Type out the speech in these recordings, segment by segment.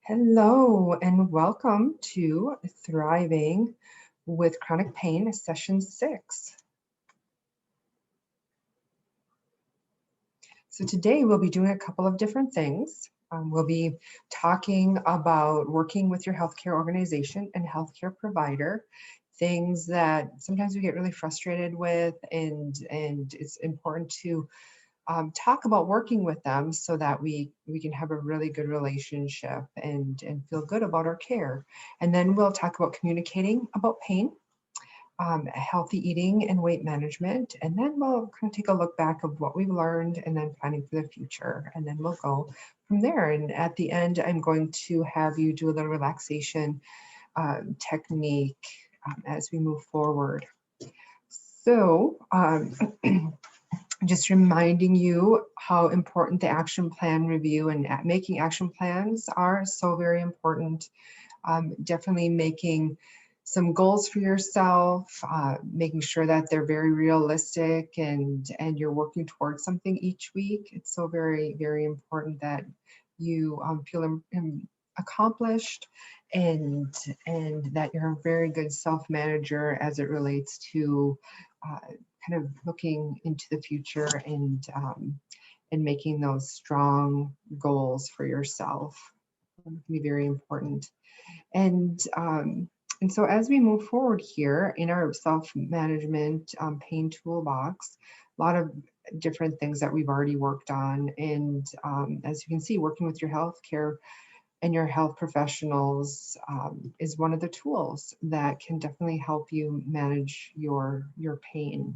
Hello and welcome to Thriving with Chronic Pain, Session 6. So today we'll be doing a couple of different things. We'll be talking about working with your healthcare organization and healthcare provider, things that sometimes we get really frustrated with, and it's important to talk about working with them so that we can have a really good relationship and feel good about our care. And then we'll talk about communicating about pain, healthy eating and weight management. And then we'll kind of take a look back of what we've learned and then planning for the future. And then we'll go from there. And at the end, I'm going to have you do a little relaxation technique as we move forward. So just reminding you how important the action plan review and making action plans are so very important. Definitely making some goals for yourself, making sure that they're very realistic and you're working towards something each week. It's so very, very important that you feel accomplished and that you're a very good self-manager as it relates to kind of looking into the future and making those strong goals for yourself. It can be very important. And so as we move forward here in our self-management pain toolbox, a lot of different things that we've already worked on. And as you can see, working with your healthcare and your health professionals is one of the tools that can definitely help you manage your pain.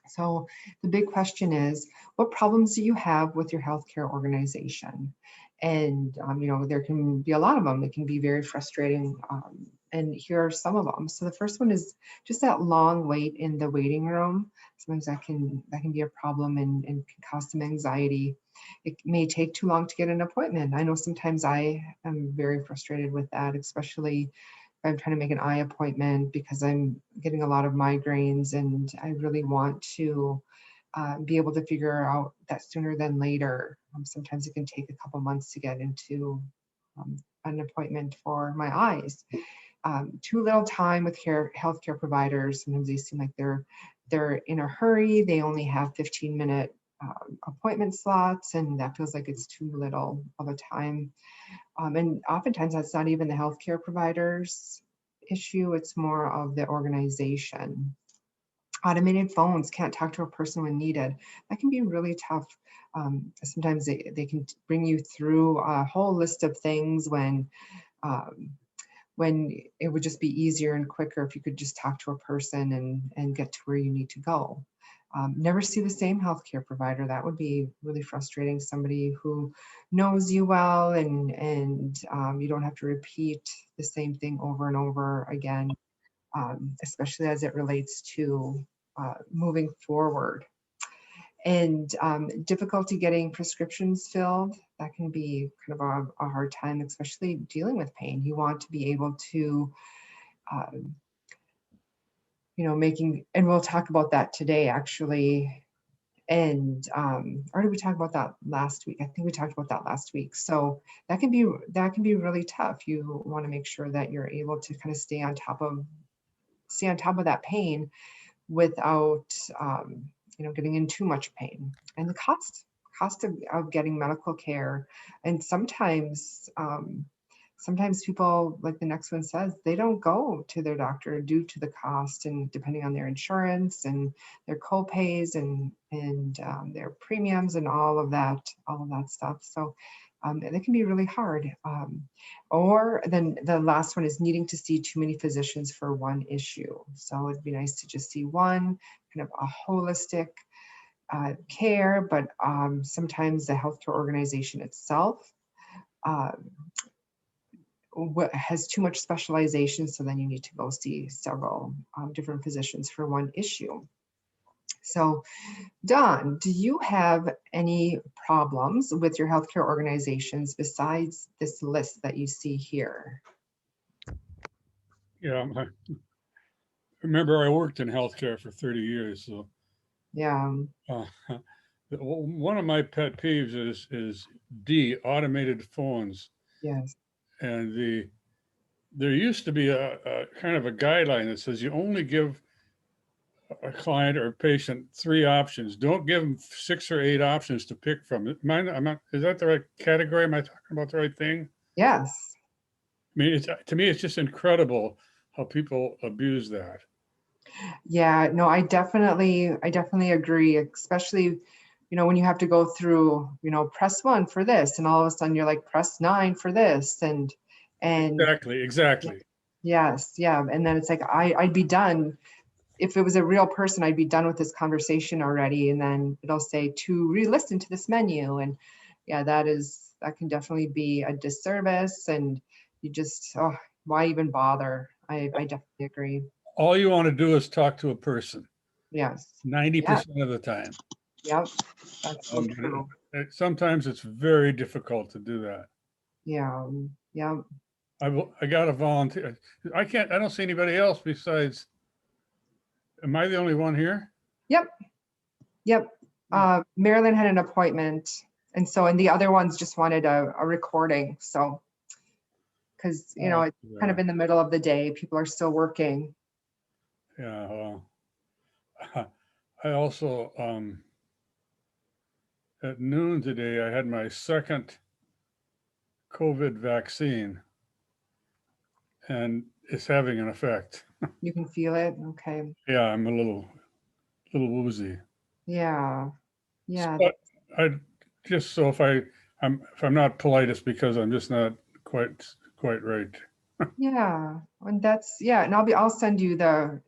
So the big question is, what problems do you have with your healthcare organization? And there can be a lot of them. It can be very frustrating. And here are some of them. So the first one is just that long wait in the waiting room. Sometimes that can be a problem and can cause some anxiety. It may take too long to get an appointment. I know sometimes I am very frustrated with that, especially I'm trying to make an eye appointment because I'm getting a lot of migraines and I really want to be able to figure out that sooner than later. Sometimes it can take a couple months to get into an appointment for my eyes. Too little time with healthcare providers. Sometimes they seem like they're in a hurry. They only have 15-minute appointment slots, and that feels like it's too little of a time. And oftentimes that's not even the healthcare provider's issue, it's more of the organization. Automated phones can't talk to a person when needed. That can be really tough. Sometimes they can bring you through a whole list of things when it would just be easier and quicker if you could just talk to a person and get to where you need to go. Never see the same healthcare provider. That would be really frustrating. Somebody who knows you well and you don't have to repeat the same thing over and over again, especially as it relates to moving forward. And difficulty getting prescriptions filled, that can be kind of a hard time, especially dealing with pain. You want to be able to and we'll talk about that today actually. And or did we talk about that last week? I think we talked about that last week. So that can be really tough. You want to make sure that you're able to kind of stay on top of that pain without getting in too much pain. And the cost of getting medical care, and sometimes people, like the next one says, they don't go to their doctor due to the cost and depending on their insurance and their co-pays and their premiums and all of that stuff. So that can be really hard. Or then the last one is needing to see too many physicians for one issue. So it'd be nice to just see one, kind of a holistic care, but sometimes the healthcare organization itself has too much specialization, so then you need to go see several different physicians for one issue. So, Don, do you have any problems with your healthcare organizations besides this list that you see here? Yeah, remember I worked in healthcare for 30 years, so Yeah. uh, One of my pet peeves is D, automated phones. Yes. And there used to be a kind of a guideline that says you only give a client or patient 3 options. Don't give them 6 or 8 options to pick from. Mine, I'm not, is that the right category? Am I talking about the right thing? Yes. I mean, to me, it's just incredible how people abuse that. Yeah, no, I definitely agree, especially, when you have to go through, press 1 for this, and all of a sudden you're like, press 9 for this, and Exactly, exactly. yes, yeah. And then it's like, I'd be done. If it was a real person, I'd be done with this conversation already. And then it'll say to re-listen to this menu. And yeah, that can definitely be a disservice. And you just, oh, why even bother? I definitely agree. All you want to do is talk to a person Yes. Yeah. 90% of the time. Yep. That's so But true. sometimes it's very difficult to do that. Yeah. Yeah. I got a volunteer. I don't see anybody else besides, am I the only one here? Yep. Yep. Marilyn had an appointment. And the other ones just wanted a recording. So, because, Oh, it's kind yeah. of in the middle of the day, people are still working. Yeah. Well, I also, at noon today, I had my second COVID vaccine and it's having an effect. You can feel it. Okay. Yeah, I'm a little woozy. Yeah. Yeah. But I just, so if I'm not polite, it's because I'm just not quite right. Yeah. And yeah. And I'll send you the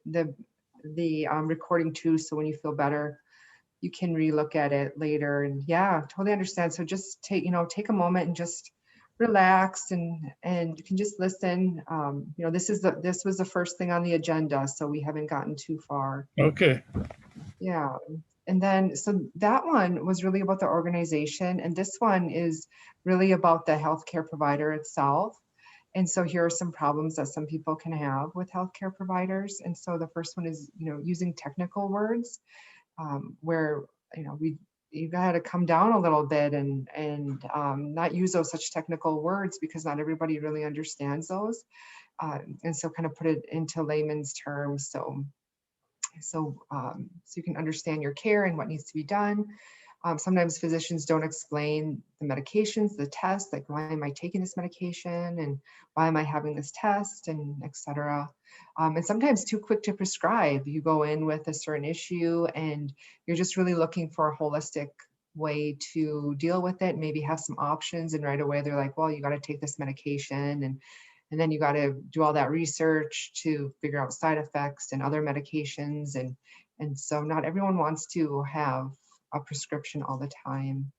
recording too. So when you feel better, you can relook at it later. And yeah, totally understand. So just take a moment and just relax, and you can just listen. This was the first thing on the agenda, so we haven't gotten too far. Okay. Yeah. And then, so that one was really about the organization, and this one is really about the healthcare provider itself. And so here are some problems that some people can have with healthcare providers. And so the first one is, using technical words, where, you got to come down a little bit, and not use those such technical words, because not everybody really understands those. And so kind of put it into layman's terms. So you can understand your care and what needs to be done. Sometimes physicians don't explain the medications, the tests, like, why am I taking this medication, and why am I having this test, and et cetera. And sometimes too quick to prescribe. You go in with a certain issue and you're just really looking for a holistic way to deal with it, maybe have some options, and right away they're like, well, you got to take this medication, and then you got to do all that research to figure out side effects and other medications. And so not everyone wants to have a prescription all the time.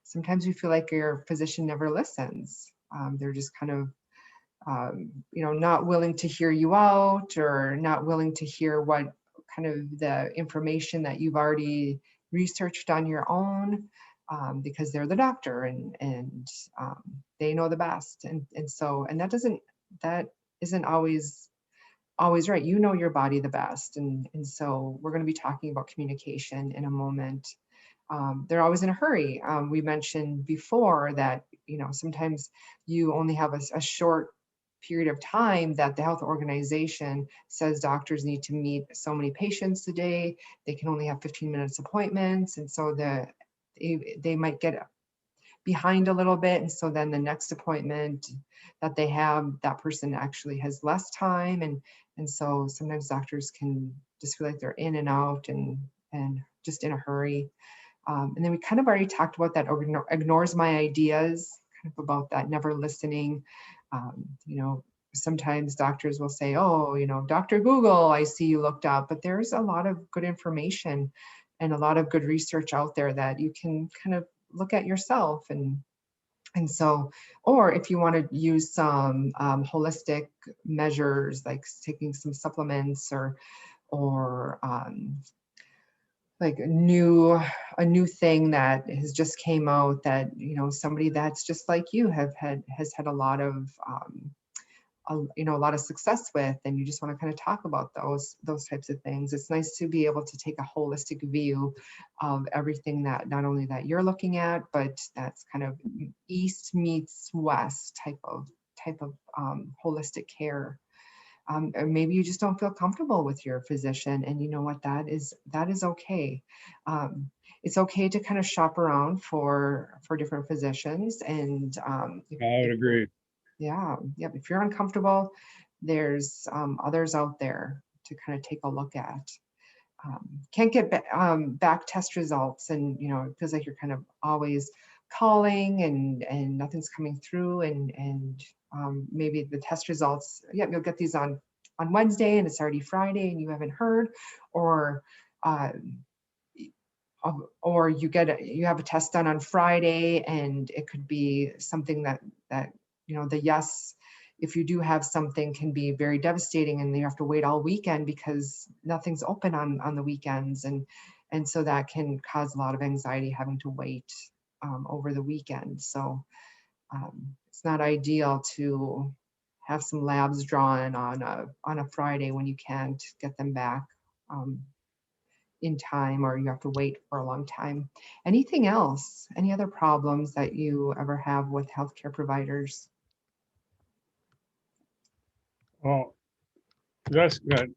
Sometimes you feel like your physician never listens. They're just kind of, not willing to hear you out, or not willing to hear what kind of the information that you've already researched on your own, because they're the doctor, and they know the best. And that isn't always right. You know your body the best. And so we're going to be talking about communication in a moment. They're always in a hurry. We mentioned before that, sometimes you only have a short period of time that the health organization says doctors need to meet so many patients a day. They can only have 15 minutes appointments. And so they might get behind a little bit. And so then the next appointment that they have, that person actually has less time. And so sometimes doctors can just feel like they're in and out, and just in a hurry. And then we kind of already talked about that, ignores my ideas, kind of about that never listening. Sometimes doctors will say, oh, Dr. Google, I see you looked up, but there's a lot of good information and a lot of good research out there that you can kind of look at yourself. And so, or if you want to use some holistic measures, like taking some supplements, or like a new thing that has just came out, that somebody that's just like you has had a lot of a lot of success with, and you just want to kind of talk about those types of things. It's nice to be able to take a holistic view of everything, that not only that you're looking at, but that's kind of east meets west type of holistic care. Or maybe you just don't feel comfortable with your physician, and you know what, that is okay. It's okay to kind of shop around for different physicians, and I would agree. yeah, yep. If you're uncomfortable, there's others out there to kind of take a look at. Can't get back test results, and it feels like you're kind of always calling, and nothing's coming through, and maybe the test results, yep, you'll get these on Wednesday, and it's already Friday, and you haven't heard, or uh, you have a test done on Friday, and it could be something that the yes, if you do have something, can be very devastating, and you have to wait all weekend because nothing's open on the weekends, and so that can cause a lot of anxiety, having to wait over the weekend. So it's not ideal to have some labs drawn on a Friday when you can't get them back in time, or you have to wait for a long time. Anything else? Any other problems that you ever have with healthcare providers? Well, that's that.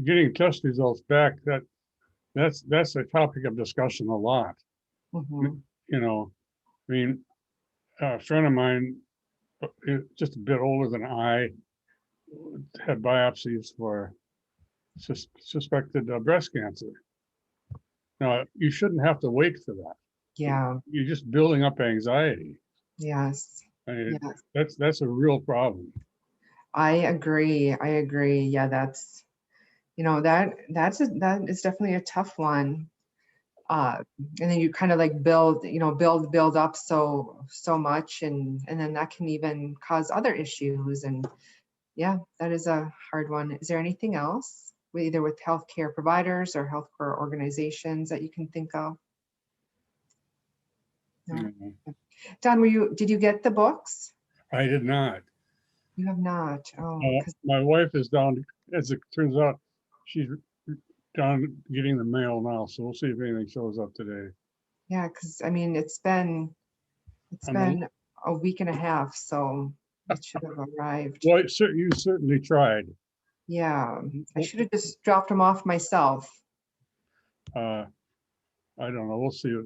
Getting test results back, that's a topic of discussion a lot. Mhm. You know, I mean, a friend of mine, just a bit older than I, had biopsies for suspected breast cancer. Now, you shouldn't have to wait for that. Yeah. You're just building up anxiety. Yes. I mean, Yes. that's a real problem. I agree. Yeah, that is definitely a tough one. And then you kind of like build up so much, and then that can even cause other issues. And yeah, that is a hard one. Is there anything else, either with healthcare providers or healthcare organizations, that you can think of? No. You know. Don, did you get the books? I did not. You have not. Oh, because My wife is down, as it turns out, she's down getting the mail now, so we'll see if anything shows up today. yeah, because I mean, it's I'm a, been a week and a half, so it should have arrived. well, you certainly tried. Yeah, I should have just dropped them off myself. I don't know. We'll see.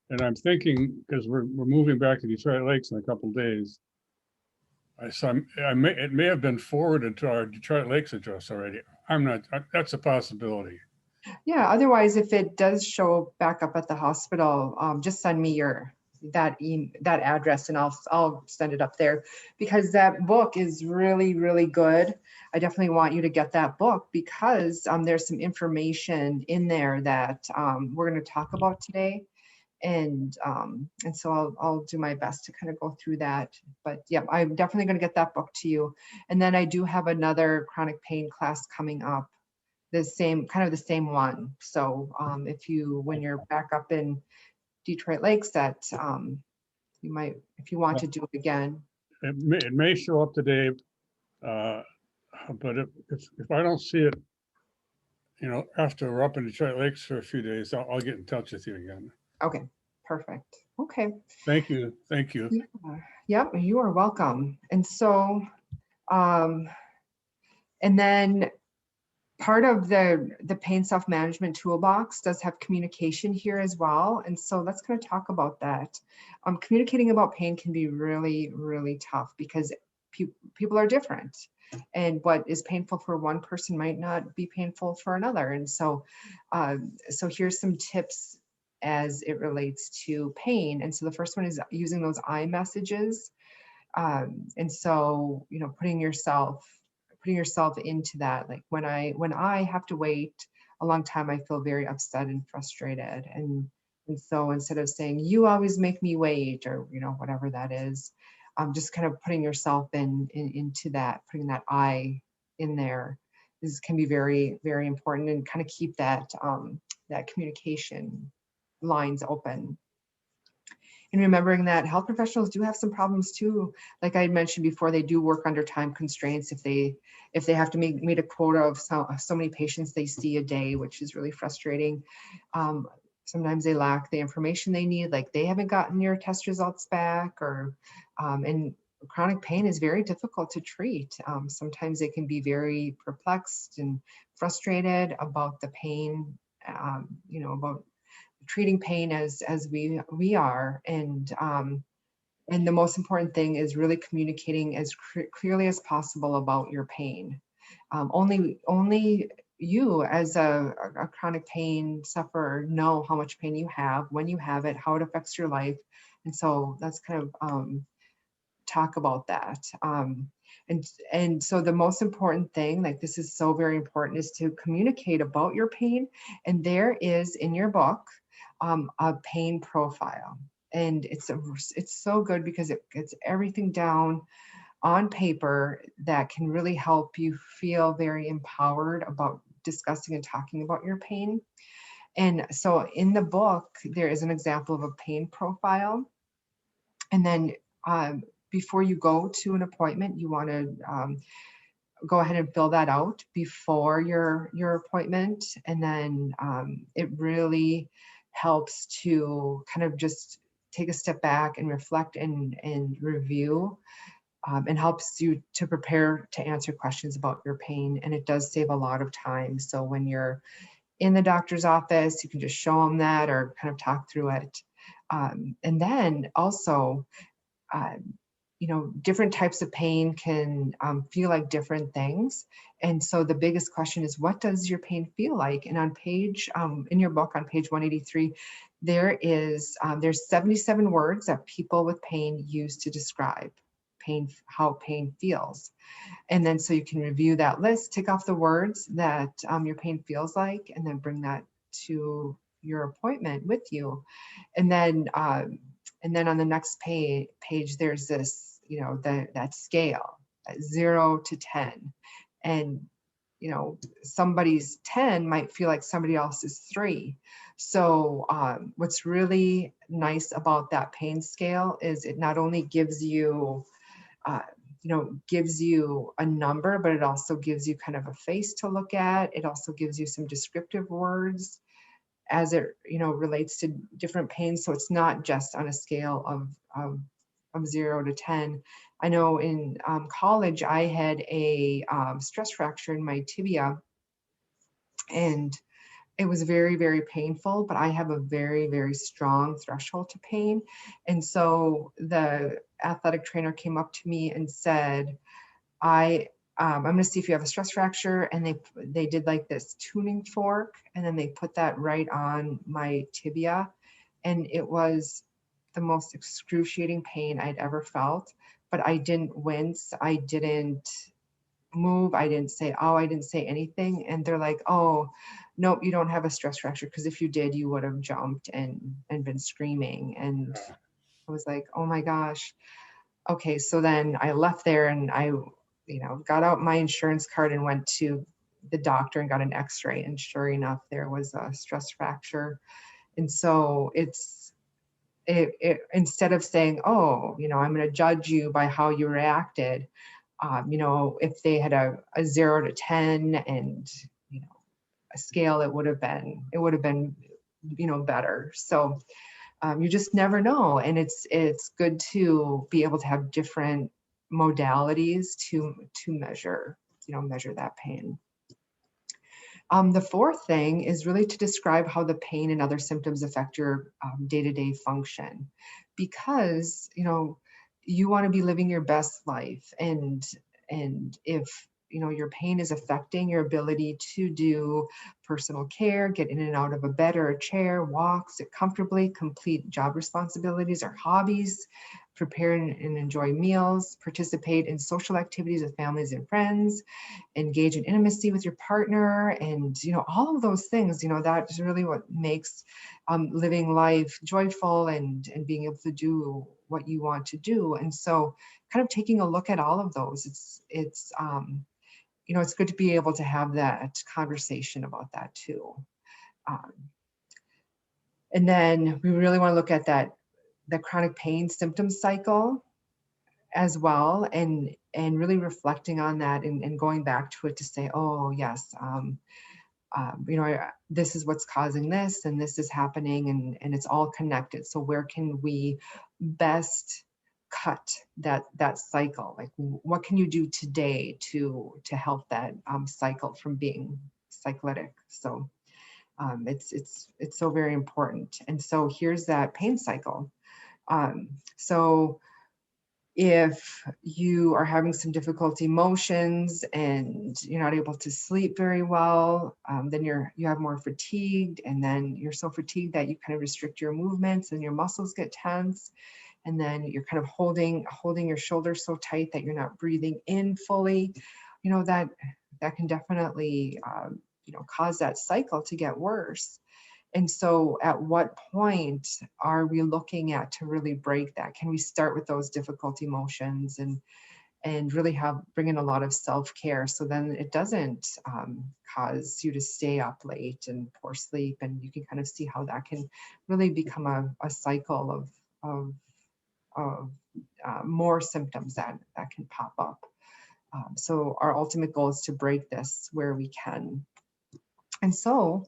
And I'm thinking, because we're moving back to Detroit Lakes in a couple of days. It may have been forwarded to our Detroit Lakes address already. I'm not. That's a possibility. Yeah, otherwise, if it does show back up at the hospital, just send me that address, and I'll send it up there, because that book is really, really good. I definitely want you to get that book, because there's some information in there that we're going to talk about today. And so I'll do my best to kind of go through that. But yeah, I'm definitely going to get that book to you. And then I do have another chronic pain class coming up, the same one. So when you're back up in Detroit Lakes, that you might, if you want to do it again. It may show up today, but if I don't see it, after we're up in Detroit Lakes for a few days, I'll get in touch with you again. Okay, perfect. Okay. Thank you. Thank you. Yep, you are welcome. And so, and then part of the pain self-management toolbox does have communication here as well. And so let's kind of talk about that. Communicating about pain can be really, really tough, because people are different. And what is painful for one person might not be painful for another. And so, so here's some tips as it relates to pain. And so the first one is using those I messages. And so, putting yourself into that, like when I have to wait a long time, I feel very upset and frustrated. And so instead of saying, you always make me wait, or, whatever that is, just kind of putting yourself into that, putting that I in there can be very, very important, and kind of keep that communication lines open. And remembering that health professionals do have some problems too. Like I had mentioned before, they do work under time constraints if they have to meet a quota of so many patients they see a day, which is really frustrating. Sometimes they lack the information they need, like they haven't gotten your test results back, or and chronic pain is very difficult to treat. Sometimes they can be very perplexed and frustrated about the pain, about treating pain as we are. And the most important thing is really communicating as clearly as possible about your pain. Only you as a chronic pain sufferer know how much pain you have, when you have it, how it affects your life. And so that's kind of talk about that. And so the most important thing, like this is so very important, is to communicate about your pain. And there is in your book a pain profile. And it's so good because it gets everything down on paper that can really help you feel very empowered about discussing and talking about your pain. And so in the book, there is an example of a pain profile. And then before you go to an appointment, you want to go ahead and fill that out before your appointment. And then it really helps to kind of just take a step back and reflect and review, and helps you to prepare to answer questions about your pain. And it does save a lot of time. So when you're in the doctor's office, you can just show them that or kind of talk through it. And then also, different types of pain can feel like different things. And so the biggest question is, what does your pain feel like? And on page, in your book on page 183, there's 77 words that people with pain use to describe pain, how pain feels. And then so you can review that list, tick off the words that your pain feels like, and then bring that to your appointment with you. And then on the next page, there's this, that scale, 0 to 10. And, somebody's 10 might feel like somebody else's 3. So what's really nice about that pain scale is it not only gives you, gives you a number, but it also gives you kind of a face to look at. It also gives you some descriptive words as it relates to different pains. So it's not just on a scale of 0 to 10. I know in college I had a stress fracture in my tibia, and it was very, very painful, but I have a very, very strong threshold to pain. And so the athletic trainer came up to me and said, I'm going to see if you have a stress fracture. And they did like this tuning fork, and then they put that right on my tibia. And it was the most excruciating pain I'd ever felt, but I didn't wince. I didn't move. I didn't say, oh, I didn't say anything. And they're like, oh, nope, you don't have a stress fracture, because if you did, you would have jumped and been screaming. And I was like, oh my gosh. Okay, so then I left there and I got out my insurance card and went to the doctor and got an x-ray, and sure enough, there was a stress fracture. And so instead of saying, oh, I'm going to judge you by how you reacted, if they had a 0 to 10 and a scale, it would have been better. So you just never know. And it's good to be able to have different modalities to measure that pain. The fourth thing is really to describe how the pain and other symptoms affect your day-to-day function, because you want to be living your best life, and if your pain is affecting your ability to do personal care, get in and out of a bed or a chair, walk, sit comfortably, complete job responsibilities or hobbies, prepare and enjoy meals, participate in social activities with families and friends, engage in intimacy with your partner, and all of those things, that is really what makes living life joyful and being able to do what you want to do. And so kind of taking a look at all of those, it's good to be able to have that conversation about that too. And then we really want to look at that the chronic pain symptom cycle as well, and really reflecting on that, and going back to it to say, oh yes, you know, this is what's causing this, and this is happening, and it's all connected. So where can we best cut that cycle? Like, what can you do today to help that cycle from being cyclitic? So it's so very important. And so here's that pain cycle. So if you are having some difficult emotions and you're not able to sleep very well, then you have more fatigued, and then you're so fatigued that you kind of restrict your movements and your muscles get tense, and then you're kind of holding your shoulders so tight that you're not breathing in fully. You know, that can definitely you know, cause that cycle to get worse. And so at what point are we looking at to really break that? Can we start with those difficult emotions and really bring in a lot of self-care, so then it doesn't cause you to stay up late and poor sleep, and you can kind of see how that can really become a cycle of more symptoms that can pop up. So our ultimate goal is to break this where we can. And so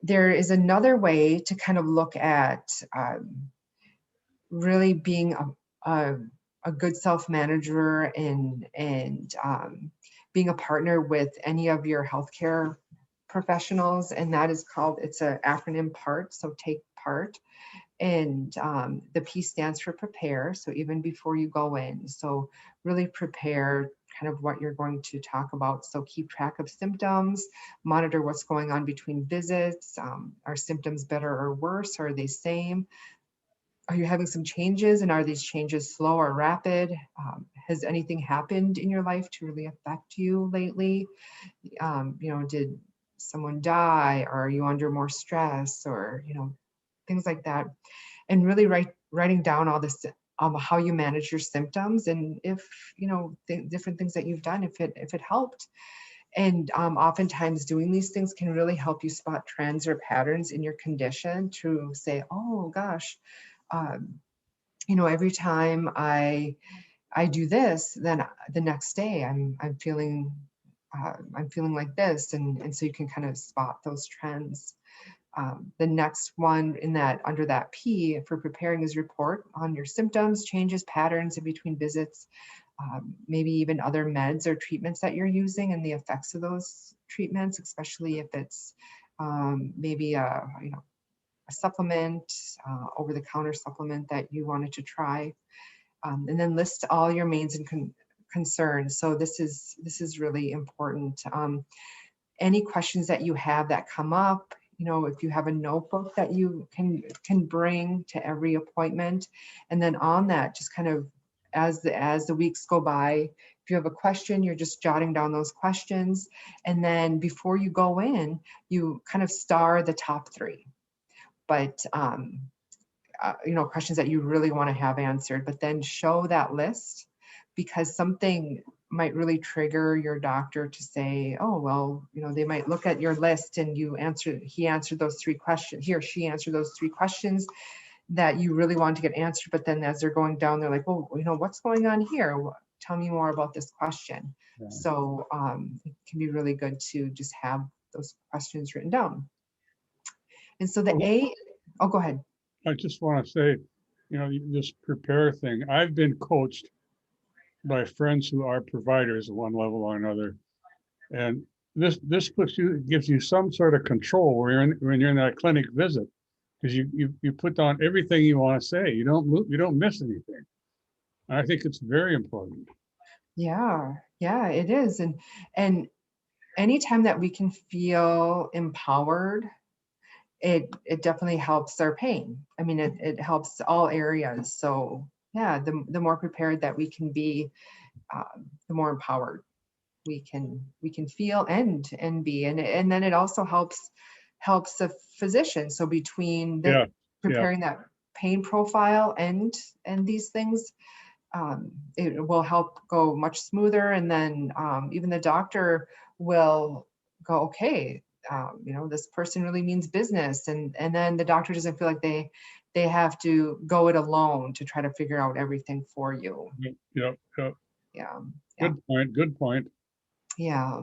there is another way to kind of look at really being a good self-manager, and being a partner with any of your healthcare professionals, and that is called, it's an acronym PART, so take part. And the P stands for prepare. So even before you go in, so really prepare kind of what you're going to talk about. So keep track of symptoms, monitor what's going on between visits. Are symptoms better or worse? Are they same? Are you having some changes, and are these changes slow or rapid? Has anything happened in your life to really affect you lately? You know, did someone die? Or are you under more stress, or, you know, things like that? And really writing down all this, how you manage your symptoms, and if, you know, different things that you've done, if it helped. And oftentimes doing these things can really help you spot trends or patterns in your condition, to say, oh gosh, you know, every time I do this, then the next day I'm feeling like this, and so you can kind of spot those trends. The next one in that, under that P for preparing, is report on your symptoms, changes, patterns in between visits, maybe even other meds or treatments that you're using, and the effects of those treatments, especially if it's maybe you know, a supplement, over-the-counter supplement that you wanted to try. And then list all your mains and concerns. So this is really important. Any questions that you have that come up, you know, if you have a notebook that you can bring to every appointment, and then on that, just kind of as the weeks go by, if you have a question, you're just jotting down those questions, and then before you go in, you kind of star the top 3. But you know, questions that you really want to have answered, but then show that list, because something might really trigger your doctor to say, oh, well, you know, they might look at your list and he answered those 3 questions, he or she answered those 3 questions that you really want to get answered. But then as they're going down, they're like, well, you know, what's going on here? Tell me more about this question. Yeah. So it can be really good to just have those questions written down. And so oh, go ahead. I just want to say, you know, this prepare thing, I've been coached by friends who are providers at one level or another. And this gives you some sort of control when you're in that clinic visit, because you put down everything you want to say. You don't miss anything. And I think it's very important. Yeah, it is. And anytime that we can feel empowered, it definitely helps our pain. I mean, it helps all areas. So yeah, the more prepared that we can be, the more empowered we can feel and be. And then it also helps the physician. So between preparing that pain profile and these things, it will help go much smoother. And then even the doctor will go, okay, you know, this person really means business. And then the doctor doesn't feel like they they have to go it alone to try to figure out everything for you. Yep. Yeah. Yeah. Good point. Good point. Yeah.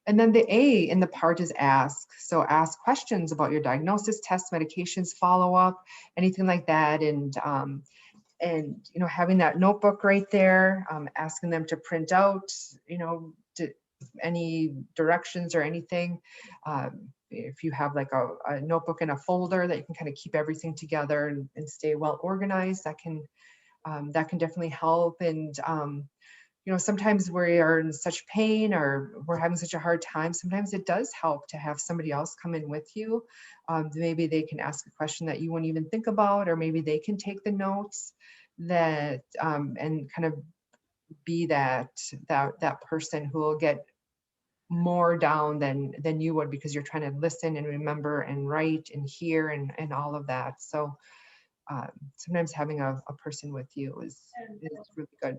And then the A in the part is ask. So ask questions about your diagnosis, tests, medications, follow-up, anything like that. And having that notebook right there, asking them to print out, any directions or anything. If you have like a notebook and a folder that you can kind of keep everything together and stay well organized, that can definitely help. And sometimes we are in such pain or we're having such a hard time. Sometimes it does help to have somebody else come in with you. Maybe they can ask a question that you wouldn't even think about, or maybe they can take the notes that and kind of be that person who will get more down than you would, because you're trying to listen and remember and write and hear and all of that. So sometimes having a person with you is really good.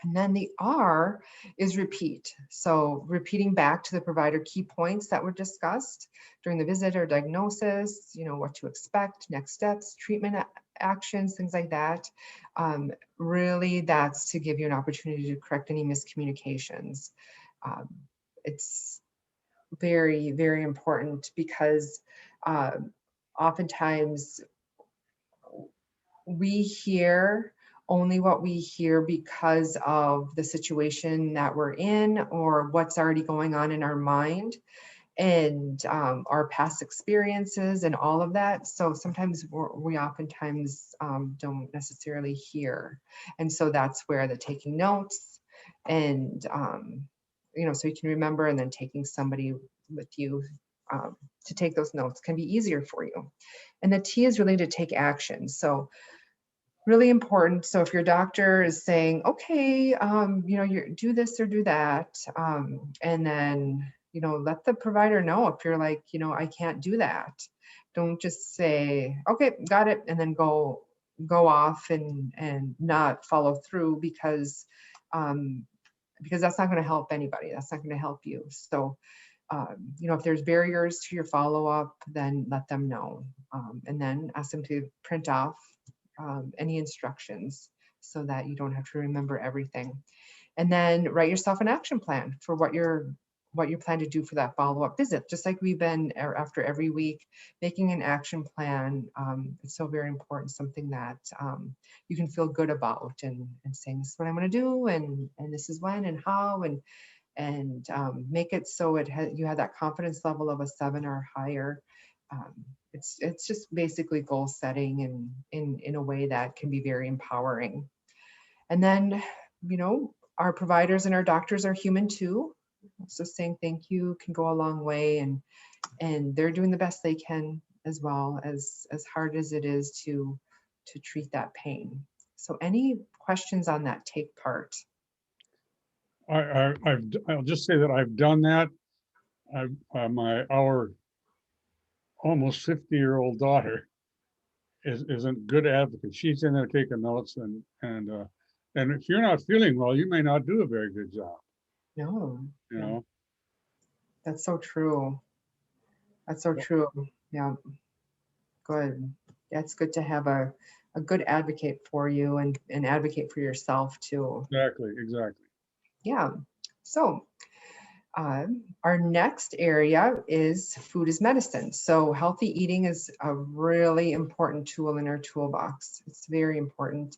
And then the R is repeat. So repeating back to the provider key points that were discussed during the visit or diagnosis, what to expect, next steps, treatment actions, things like that. Really, that's to give you an opportunity to correct any miscommunications. It's very, very important, because oftentimes we hear only what we hear because of the situation that we're in or what's already going on in our mind, and our past experiences and all of that. So sometimes we oftentimes don't necessarily hear. And so that's where the taking notes and, so you can remember, and then taking somebody with you to take those notes can be easier for you. And the T is really to take action. So really important. So if your doctor is saying, okay, you do this or do that, and then, let the provider know if you're like, I can't do that. Don't just say, okay, got it, and then go off and not follow through, because that's not going to help anybody. That's not going to help you. So, if there's barriers to your follow-up, then let them know, and then ask them to print off any instructions so that you don't have to remember everything. And then write yourself an action plan for what you plan to do for that follow-up visit. Just like we've been after every week, making an action plan. It's so very important, something that you can feel good about, and saying, this is what I'm going to do, and this is when and how, and make it so you have that confidence level of a 7 or higher. It's just basically goal setting, and in a way that can be very empowering. And then, our providers and our doctors are human too. So saying thank you can go a long way, and they're doing the best they can, as well, as hard as it is to treat that pain. So any questions on that take part? I'll just say that I've done that. Our almost 50-year-old daughter is a good advocate. She's in there taking notes, and if you're not feeling well, you may not do a very good job. No. No. That's so true. That's so true. Yeah. Good. That's good to have a good advocate for you, and advocate for yourself too. Exactly. Yeah. So our next area is food is medicine. So healthy eating is a really important tool in our toolbox. It's very important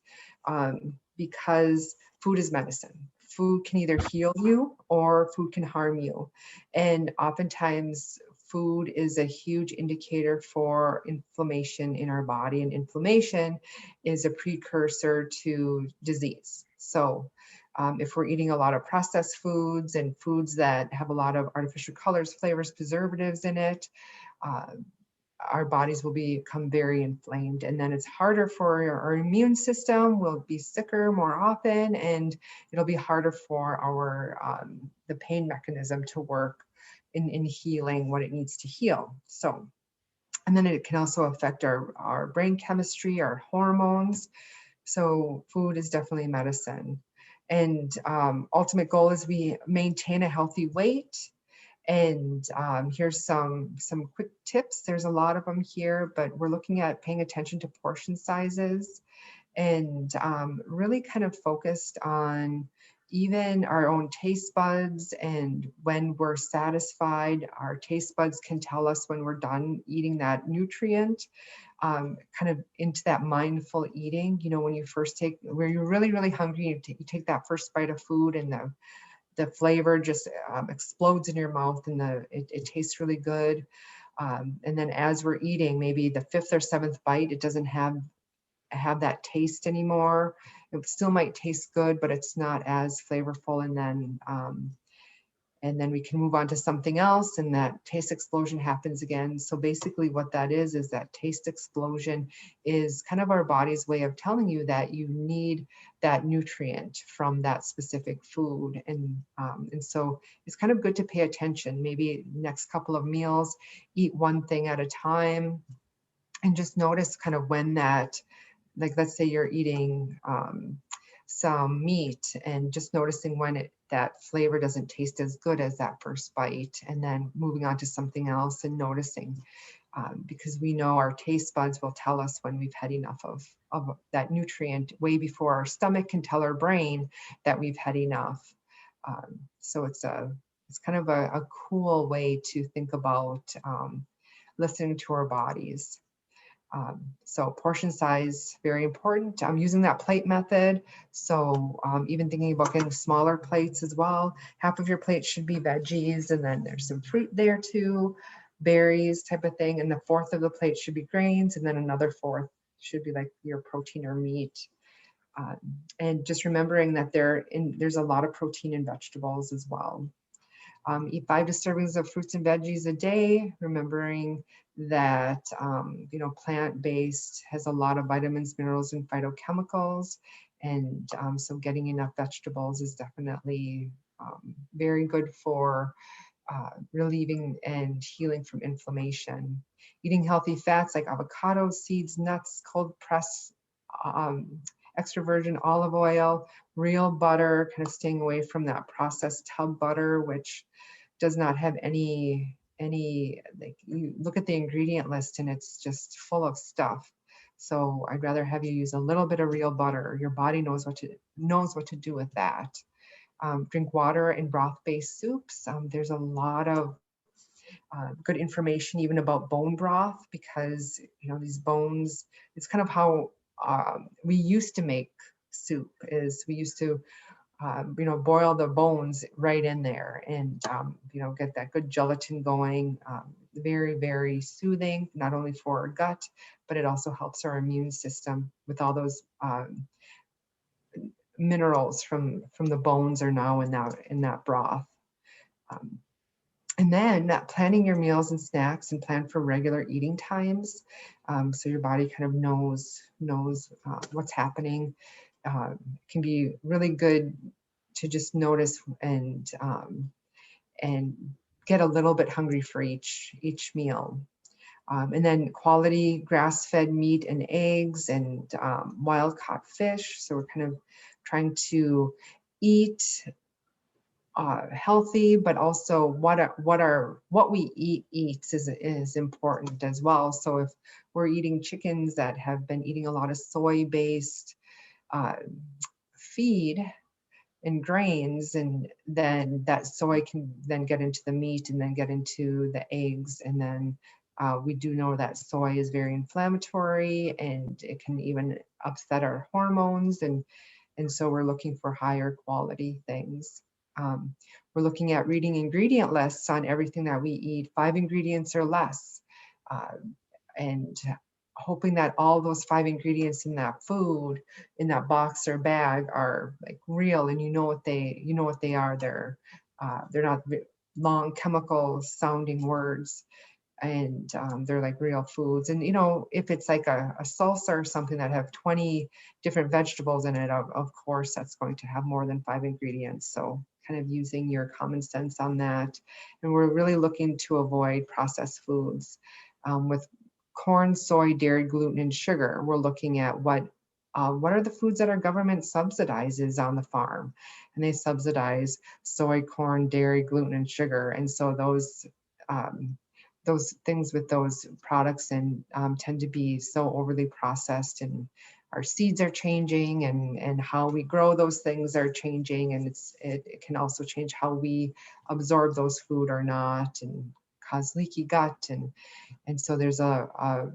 because food is medicine. Food can either heal you or food can harm you. And oftentimes food is a huge indicator for inflammation in our body, and inflammation is a precursor to disease. So if we're eating a lot of processed foods and foods that have a lot of artificial colors, flavors, preservatives in it, our bodies will become very inflamed, and then it's harder for our immune system. We'll be sicker more often, and it'll be harder for our the pain mechanism to work in healing what it needs to heal. So, and then it can also affect our brain chemistry, our hormones. So food is definitely medicine. And ultimate goal is we maintain a healthy weight And here's some quick tips. There's a lot of them here, but we're looking at paying attention to portion sizes and really kind of focused on even our own taste buds. And when we're satisfied, our taste buds can tell us when we're done eating that nutrient. Kind of into that mindful eating, you know, when you first take, where you're really, really hungry, you take that first bite of food and the flavor just explodes in your mouth and it tastes really good. And then as we're eating, maybe the 5th or 7th bite, it doesn't have that taste anymore. It still might taste good, but it's not as flavorful. And then we can move on to something else and that taste explosion happens again. So basically what that is that taste explosion is kind of our body's way of telling you that you need that nutrient from that specific food. And so it's kind of good to pay attention. Maybe next couple of meals, eat one thing at a time and just notice kind of when that, like let's say you're eating some meat and just noticing when that flavor doesn't taste as good as that first bite, and then moving on to something else and noticing, because we know our taste buds will tell us when we've had enough of that nutrient way before our stomach can tell our brain that we've had enough. So it's kind of a cool way to think about listening to our bodies. So portion size, very important. I'm using that plate method. So even thinking about getting smaller plates as well. Half of your plate should be veggies, and then there's some fruit there too, berries type of thing. And the 1/4 of the plate should be grains, and then another 1/4 should be like your protein or meat. And just remembering that there's a lot of protein in vegetables as well. Eat 5 to servings of fruits and veggies a day, remembering that plant-based has a lot of vitamins, minerals, and phytochemicals. And so getting enough vegetables is definitely very good for relieving and healing from inflammation. Eating healthy fats like avocados, seeds, nuts, cold pressed extra virgin olive oil, real butter, kind of staying away from that processed tub butter, which does not have any, like, you look at the ingredient list and it's just full of stuff. So I'd rather have you use a little bit of real butter. Your body knows what to do with that. Drink water in broth-based soups. There's a lot of good information even about bone broth, because these bones, it's kind of how we used to make soup. Is we used to boil the bones right in there and get that good gelatin going. Very, very soothing, not only for our gut, but it also helps our immune system with all those minerals from the bones are now in that broth. And then planning your meals and snacks, and plan for regular eating times, so your body kind of knows what's happening. Can be really good to just notice and get a little bit hungry for each meal. And then quality grass-fed meat and eggs and wild-caught fish. So we're kind of trying to eat healthy, but also what we eats is important as well. So if we're eating chickens that have been eating a lot of soy-based feed and grains, and then that soy can then get into the meat and then get into the eggs, and then we do know that soy is very inflammatory and it can even upset our hormones, and so we're looking for higher quality things. We're looking at reading ingredient lists on everything that we eat, 5 ingredients or less, and hoping that all those 5 ingredients in that food, in that box or bag, are like real, and you know what they are. They're not long chemical sounding words, and they're like real foods. And if it's like a salsa or something that have 20 different vegetables in it, of course that's going to have more than 5 ingredients. So kind of using your common sense on that. And we're really looking to avoid processed foods. With corn, soy, dairy, gluten, and sugar, we're looking at what what are the foods that our government subsidizes on the farm? And they subsidize soy, corn, dairy, gluten, and sugar. And so those things with those products and tend to be so overly processed, and our seeds are changing, and how we grow those things are changing, and it can also change how we absorb those food or not, and cause leaky gut, and so there's a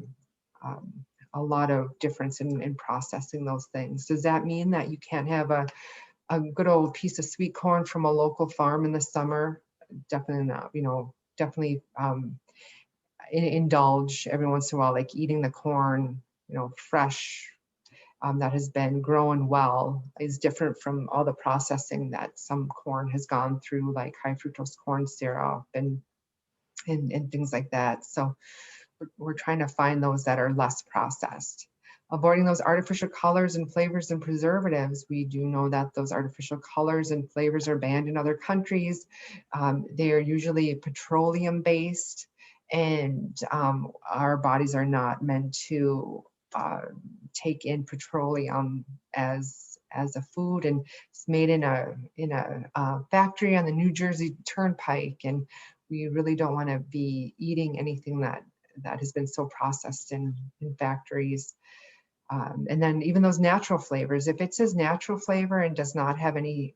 lot of difference in processing those things. Does that mean that you can't have a good old piece of sweet corn from a local farm in the summer? Definitely not. You know, definitely indulge every once in a while, like eating the corn, you know, fresh, that has been grown well, is different from all the processing that some corn has gone through, like high fructose corn syrup and things like that. So we're trying to find those that are less processed. Avoiding those artificial colors and flavors and preservatives. We do know that those artificial colors and flavors are banned in other countries. They are usually petroleum based, and our bodies are not meant to take in petroleum as a food, and it's made in a factory on the New Jersey Turnpike, and we really don't want to be eating anything that has been so processed in factories. And then even those natural flavors, if it says natural flavor and does not have any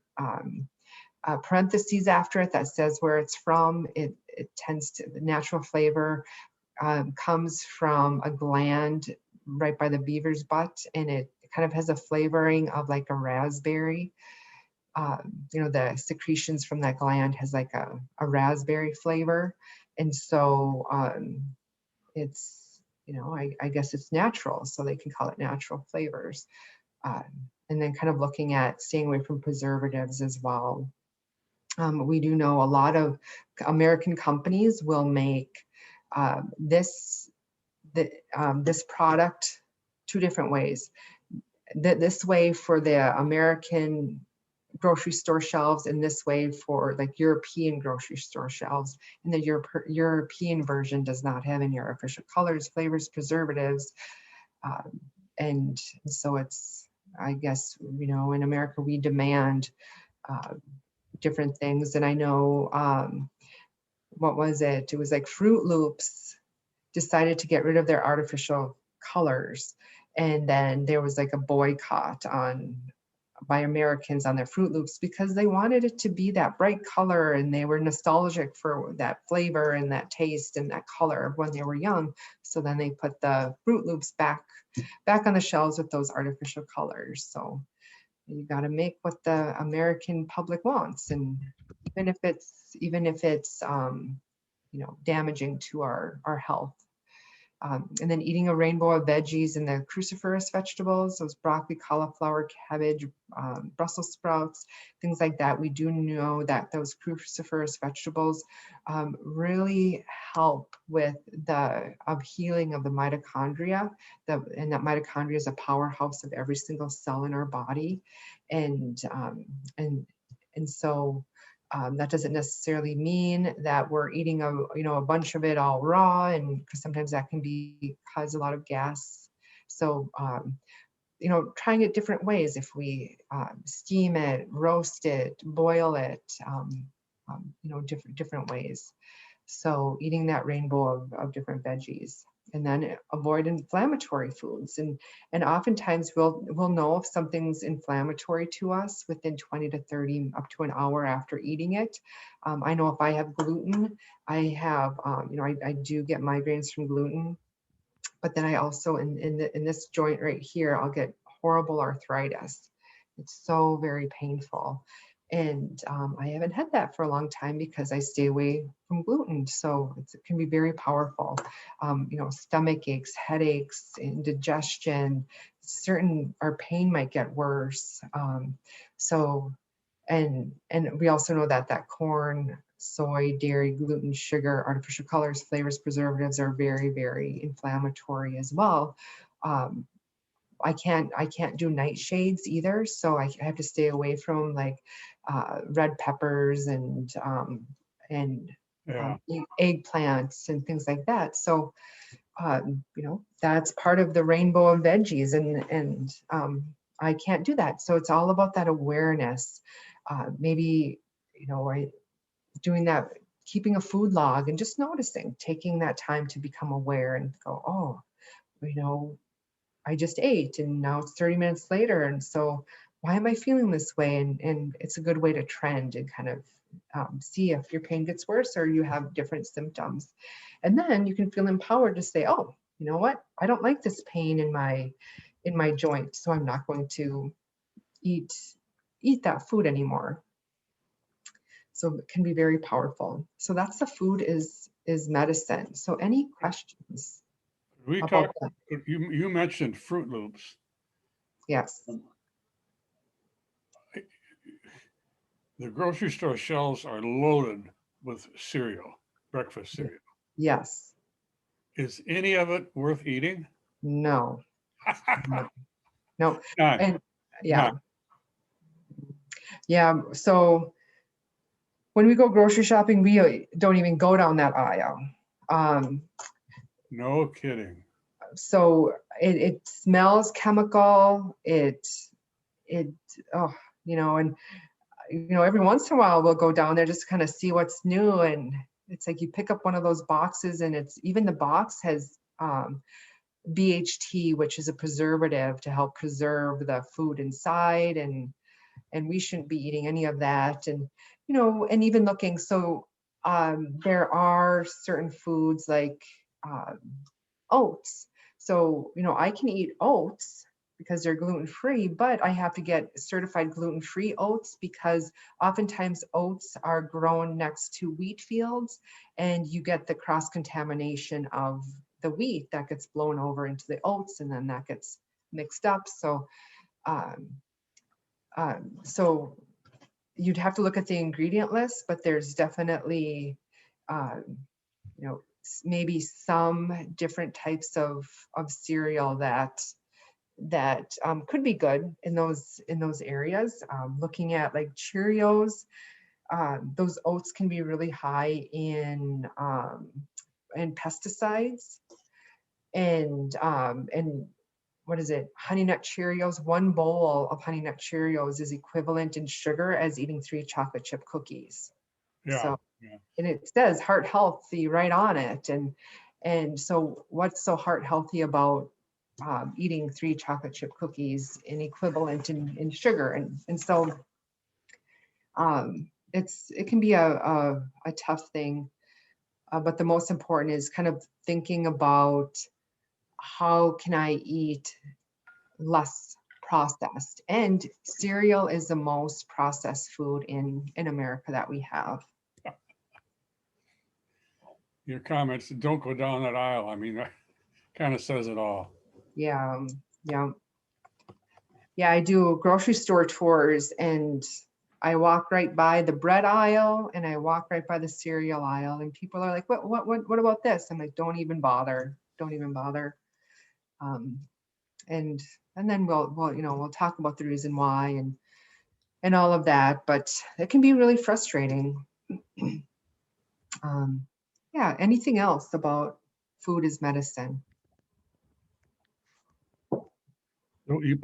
parentheses after it that says where it's from, it tends to, the natural flavor comes from a gland right by the beaver's butt, and it kind of has a flavoring of like a raspberry. You know, the secretions from that gland has like a raspberry flavor. And so it's, you know, I guess it's natural, so they can call it natural flavors. And then kind of looking at staying away from preservatives as well. We do know a lot of American companies will make this product two different ways. This way for the American grocery store shelves, and this way for like European grocery store shelves. And the European version does not have any artificial colors, flavors, preservatives. And so it's, I guess, you know, in America, we demand different things. And I know, what was it? It was like Fruit Loops decided to get rid of their artificial colors. And then there was like a boycott by Americans on their Fruit Loops because they wanted it to be that bright color, and they were nostalgic for that flavor and that taste and that color when they were young. So then they put the Fruit Loops back on the shelves with those artificial colors. So you got to make what the American public wants, and even if it's you know, damaging to our health. And then eating a rainbow of veggies and the cruciferous vegetables, those broccoli, cauliflower, cabbage, Brussels sprouts, things like that. We do know that those cruciferous vegetables really help with the healing of the mitochondria. And that mitochondria is a powerhouse of every single cell in our body. And so that doesn't necessarily mean that we're eating a bunch of it all raw, and because sometimes that can cause a lot of gas. So you know, trying it different ways. If we steam it, roast it, boil it, you know, different ways. So eating that rainbow of different veggies. And then avoid inflammatory foods. And oftentimes we'll know if something's inflammatory to us within 20 to 30, up to an hour after eating it. I know if I have gluten, I have, you know, I do get migraines from gluten, but then I also, in this joint right here, I'll get horrible arthritis. It's so very painful. And I haven't had that for a long time because I stay away from gluten. So it can be very powerful. You know, stomach aches, headaches, indigestion, our pain might get worse. So, and we also know that corn, soy, dairy, gluten, sugar, artificial colors, flavors, preservatives are very, very inflammatory as well. I can't do nightshades either, so I have to stay away from like red peppers and Yeah. eggplants and things like that. So you know, that's part of the rainbow of veggies, and I can't do that. So it's all about that awareness. Maybe, you know, doing that, keeping a food log and just noticing, taking that time to become aware and go, oh, you know, I just ate and now it's 30 minutes later. And so why am I feeling this way? And it's a good way to trend and kind of see if your pain gets worse or you have different symptoms. And then you can feel empowered to say, oh, you know what? I don't like this pain in my joint, so I'm not going to eat that food anymore. So it can be very powerful. So that's the food is medicine. So any questions We about talked, that? you mentioned Fruit Loops. Yes. The grocery store shelves are loaded with cereal, breakfast cereal. Yes. Is any of it worth eating? No. No. None. And yeah. None. Yeah. So when we go grocery shopping, we don't even go down that aisle. No kidding. So it smells chemical. Oh, you know, and you know, every once in a while we'll go down there just to kind of see what's new. And it's like you pick up one of those boxes and it's even the box has BHT, which is a preservative to help preserve the food inside. And we shouldn't be eating any of that. And, you know, and even looking, so there are certain foods like oats. So, you know, I can eat oats because they're gluten-free, but I have to get certified gluten-free oats because oftentimes oats are grown next to wheat fields and you get the cross-contamination of the wheat that gets blown over into the oats and then that gets mixed up. So, so you'd have to look at the ingredient list, but there's definitely, you know, maybe some different types of cereal that could be good in those areas. Looking at like Cheerios, those oats can be really high in pesticides, and what is it? Honey Nut Cheerios. One bowl of Honey Nut Cheerios is equivalent in sugar as eating 3 chocolate chip cookies. Yeah. So, Yeah. and it says heart healthy right on it. And so what's so heart healthy about eating 3 chocolate chip cookies in equivalent in sugar? And so it can be a tough thing. But the most important is kind of thinking about how can I eat less processed, and cereal is the most processed food in America that we have. Your comments, don't go down that aisle. I mean, that kind of says it all. Yeah, yeah. Yeah, I do grocery store tours and I walk right by the bread aisle and I walk right by the cereal aisle and people are like, what about this? I'm like, don't even bother. Don't even bother. And then we'll you know, we'll talk about the reason why and all of that, but it can be really frustrating. Yeah, anything else about food is medicine? So you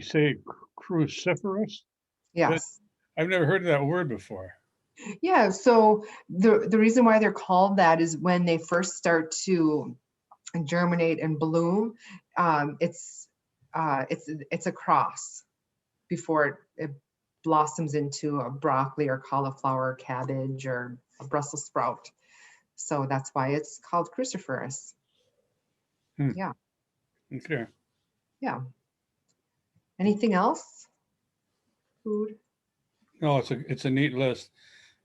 say cruciferous? Yes. I've never heard of that word before. Yeah, so the reason why they're called that is when they first start to germinate and bloom, it's a cross before it blossoms into a broccoli or cauliflower, or cabbage, or a Brussels sprout. So that's why it's called cruciferous. Yeah, Okay. yeah. Anything else? Food? No, it's a neat list.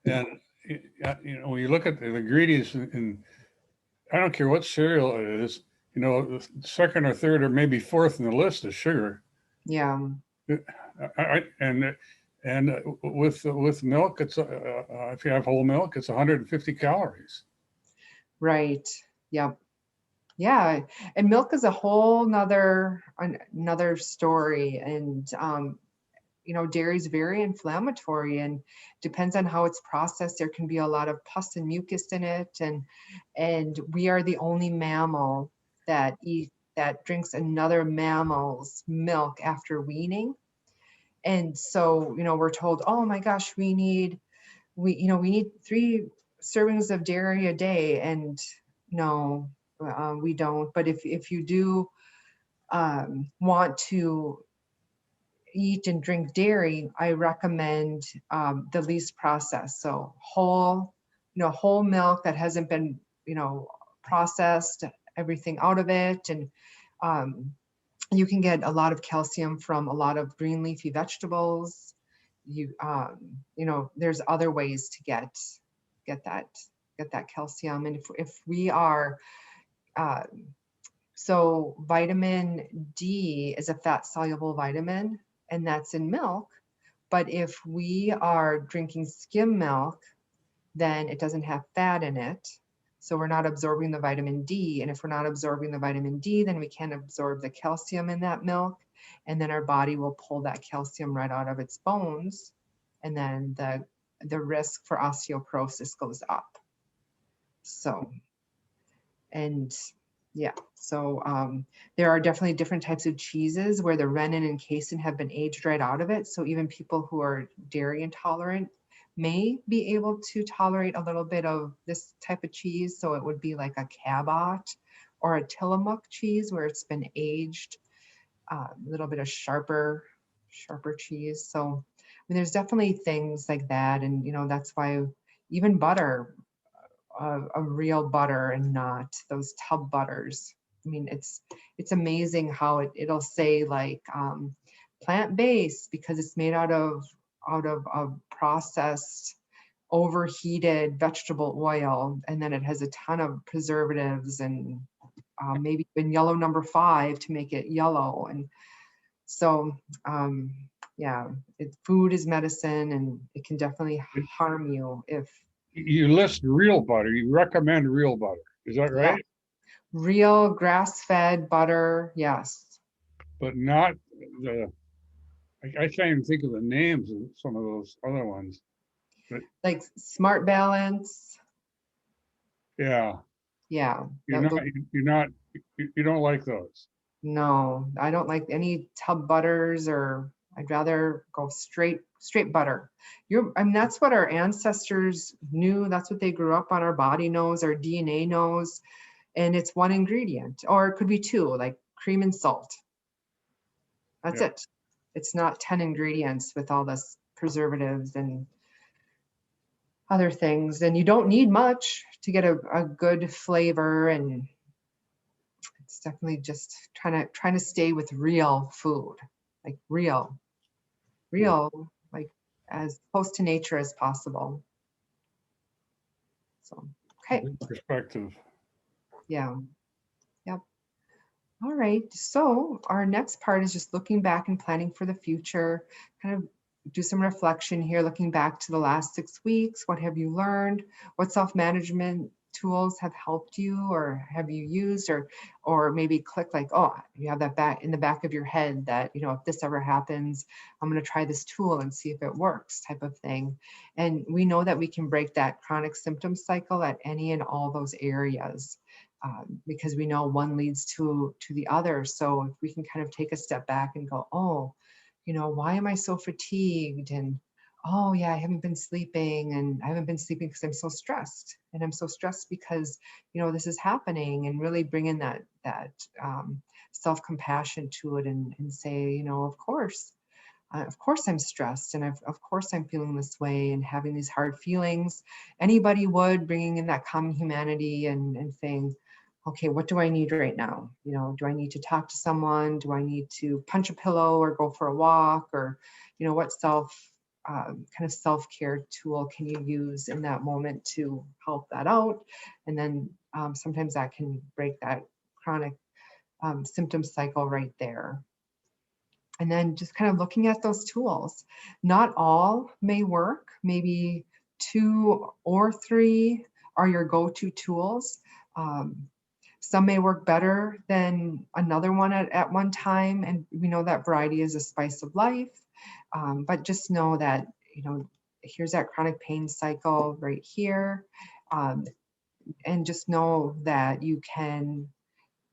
And you know, when you look at the ingredients and I don't care what cereal it is, you know, the second or third or maybe fourth in the list is sugar. Yeah, And with milk, it's if you have whole milk, it's 150 calories. right. Yep. Yeah, and milk is a whole another story. And dairy is very inflammatory, and depends on how it's processed. There can be a lot of pus and mucus in it, and we are the only mammal that drinks another mammal's milk after weaning. And so, we're told, oh my gosh, we need 3 servings of dairy a day, and no, we don't. But if you do want to eat and drink dairy, I recommend the least processed. So whole milk that hasn't been, processed, everything out of it. And you can get a lot of calcium from a lot of green leafy vegetables. There's other ways to get that calcium. And if we are, so vitamin D is a fat soluble vitamin, and that's in milk. But if we are drinking skim milk, then it doesn't have fat in it. So we're not absorbing the vitamin D. And if we're not absorbing the vitamin D, then we can't absorb the calcium in that milk. And then our body will pull that calcium right out of its bones. And then the risk for osteoporosis goes up. So, and yeah, so there are definitely different types of cheeses where the rennet and casein have been aged right out of it. So even people who are dairy intolerant may be able to tolerate a little bit of this type of cheese. So it would be like a Cabot or a Tillamook cheese where it's been aged, a little bit of sharper cheese. So I mean, there's definitely things like that. And, that's why even butter, a real butter and not those tub butters. I mean, it's amazing how it'll say like plant-based because it's made out of a processed, overheated vegetable oil, and then it has a ton of preservatives and maybe even yellow number 5 to make it yellow. And so yeah, food is medicine, and it can definitely harm you if You list real butter. You recommend real butter. Is that right? Yeah. Real grass-fed butter, yes. But not I can't even think of the names of some of those other ones. But Like Smart Balance. yeah. Yeah. You don't like those. No, I don't like any tub butters, or I'd rather go straight butter. I mean, that's what our ancestors knew. That's what they grew up on. Our body knows, our DNA knows, and it's one ingredient, or it could be 2, like cream and salt. That's it. It's not 10 ingredients with all this preservatives and other things. And you don't need much to get a good flavor. And it's definitely just trying to stay with real food, like real, like as close to nature as possible. So, okay. Perspective. Yeah. Yep. All right. So our next part is just looking back and planning for the future. Kind of do some reflection here, looking back to the last 6 weeks. What have you learned? What self-management tools have helped you or have you used, or maybe click like, oh, you have that back in the back of your head that, if this ever happens, I'm going to try this tool and see if it works, type of thing. And we know that we can break that chronic symptom cycle at any and all those areas. Because we know one leads to the other. So if we can kind of take a step back and go, oh, why am I so fatigued? And oh yeah, I haven't been sleeping, and I haven't been sleeping because I'm so stressed, and I'm so stressed because this is happening, and really bring in that self-compassion to it, and say, of course I'm stressed, and of course I'm feeling this way and having these hard feelings. Anybody would, bringing in that common humanity and saying, okay, what do I need right now? Do I need to talk to someone? Do I need to punch a pillow or go for a walk? Or, what kind of self-care tool can you use in that moment to help that out? And then sometimes that can break that chronic symptom cycle right there. And then just kind of looking at those tools. Not all may work. Maybe 2 or 3 are your go-to tools. Some may work better than another one at one time. And we know that variety is a spice of life. But just know that, you know, here's that chronic pain cycle right here. Um, and just know that you can,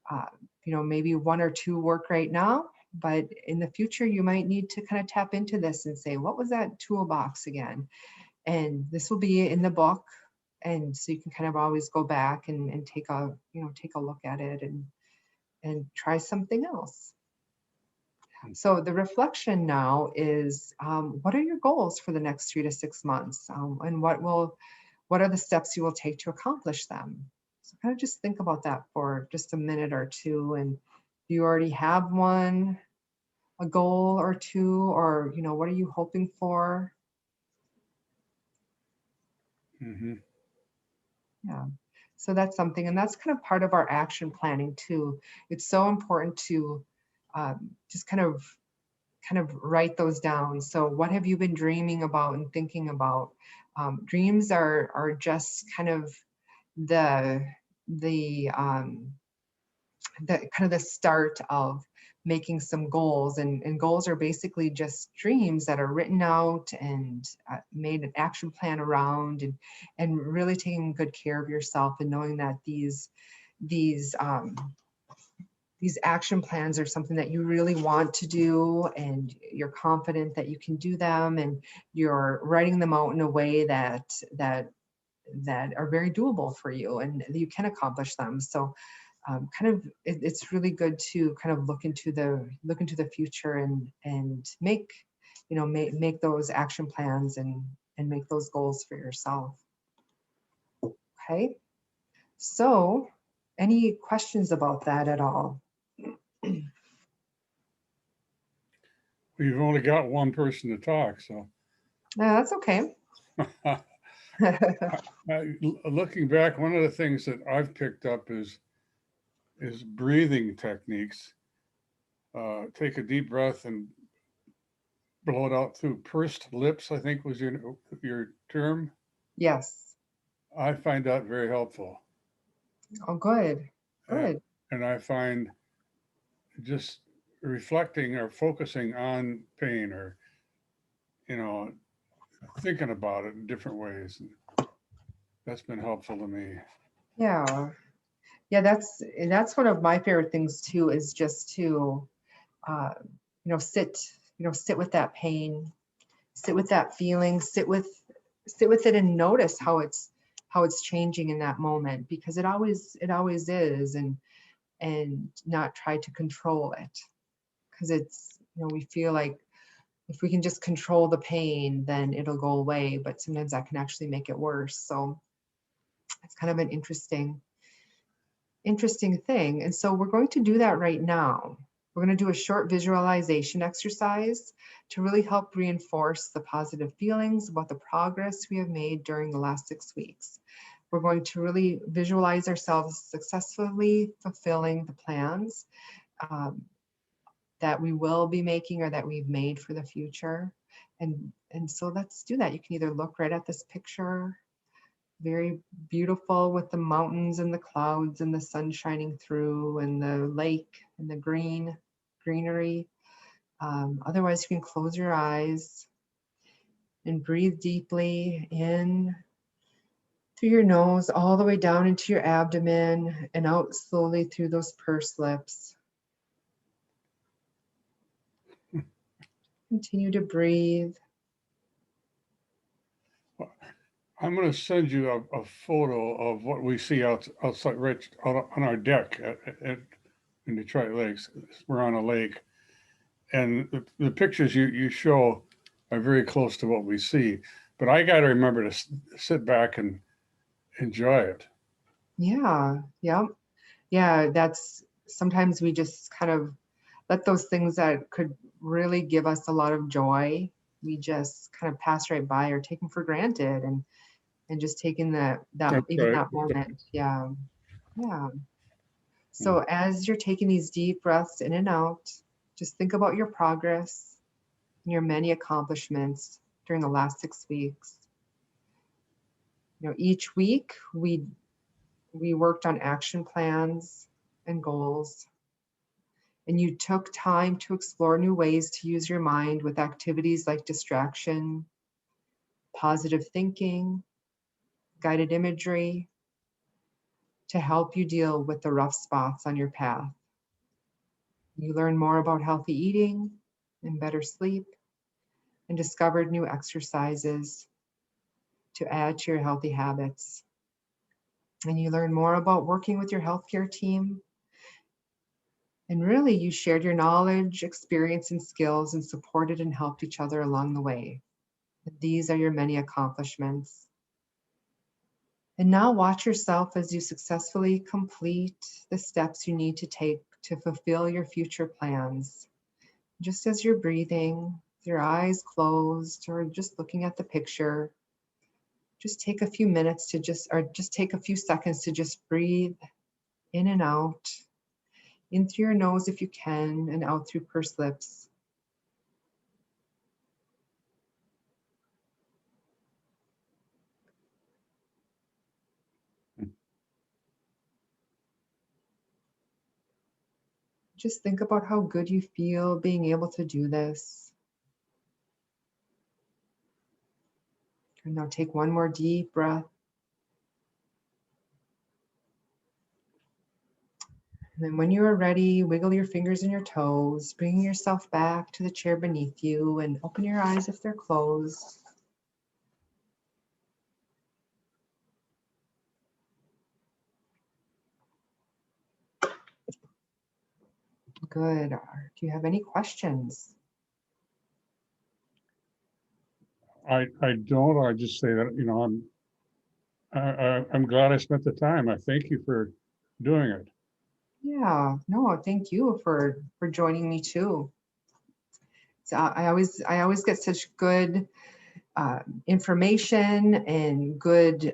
uh, you know, maybe one or two work right now, but in the future, you might need to kind of tap into this and say, what was that toolbox again? And this will be in the book. And so you can kind of always go back and take a, you know, take a look at it and try something else. So the reflection now is, what are your goals for the next 3 to 6 months? And what are the steps you will take to accomplish them? So kind of just think about that for just a minute or two. And do you already have one, a goal or two, or, you know, what are you hoping for? Mhm. Yeah. So that's something, and that's kind of part of our action planning too. It's so important to just kind of write those down. So what have you been dreaming about and thinking about? Dreams are just kind of the the um, the kind of the start of making some goals, and goals are basically just dreams that are written out and made an action plan around, and really taking good care of yourself and knowing that these um, these action plans are something that you really want to do and you're confident that you can do them, and you're writing them out in a way that are very doable for you and you can accomplish them. So kind of it's really good to kind of look into the future and make, you know, make those action plans and make those goals for yourself. Okay, so any questions about that at all? We've only got one person to talk, so. No, that's okay. Looking back, one of the things that I've picked up is breathing techniques. Take a deep breath and blow it out through pursed lips, I think was your term. Yes. I find that very helpful. Oh, good. Uh, Good. and I find just reflecting or focusing on pain, or, you know, thinking about it in different ways. That's been helpful to me. Yeah. Yeah, that's one of my favorite things too, is just to uh, you know, sit with that pain, sit with that feeling, sit with it and notice how it's changing in that moment, because it always is, and not try to control it, because it's, you know, we feel like if we can just control the pain, then it'll go away, but sometimes that can actually make it worse. So it's kind of an interesting thing. And so we're going to do that right now. We're going to do a short visualization exercise to really help reinforce the positive feelings about the progress we have made during the last 6 weeks. We're going to really visualize ourselves successfully fulfilling the plans um, that we will be making or that we've made for the future. And so let's do that. You can either look right at this picture, very beautiful with the mountains and the clouds and the sun shining through and the lake and the greenery. Otherwise, you can close your eyes and breathe deeply in through your nose, all the way down into your abdomen and out slowly through those pursed lips. Continue to breathe. I'm going to send you a photo of what we see outside, right out on our deck in Detroit Lakes. We're on a lake, and the pictures you show are very close to what we see. But I got to remember to sit back and enjoy it. Yeah, yeah, yeah. That's sometimes we just kind of let those things that could really give us a lot of joy, we just kind of pass right by or take them for granted, and just taking that That's even right. that moment. Yeah. Yeah. So as you're taking these deep breaths in and out, just think about your progress and your many accomplishments during the last 6 weeks. You know, each week we worked on action plans and goals. and you took time to explore new ways to use your mind with activities like distraction, positive thinking, guided imagery, to help you deal with the rough spots on your path. You learned more about healthy eating and better sleep, and discovered new exercises to add to your healthy habits. And you learn more about working with your healthcare team. And really, you shared your knowledge, experience, and skills and supported and helped each other along the way. And these are your many accomplishments. And now watch yourself as you successfully complete the steps you need to take to fulfill your future plans. Just as you're breathing, with your eyes closed or just looking at the picture, just take a few minutes to just take a few seconds to just breathe in and out, in through your nose if you can, and out through pursed lips. Just think about how good you feel being able to do this. And now take one more deep breath. And then when you are ready, wiggle your fingers and your toes, bringing yourself back to the chair beneath you, and open your eyes if they're closed. Good. Do you have any questions? I don't. I just say that, you know, I'm glad I spent the time. I thank you for doing it. Yeah, no, thank you for joining me too. So I always get such good information and good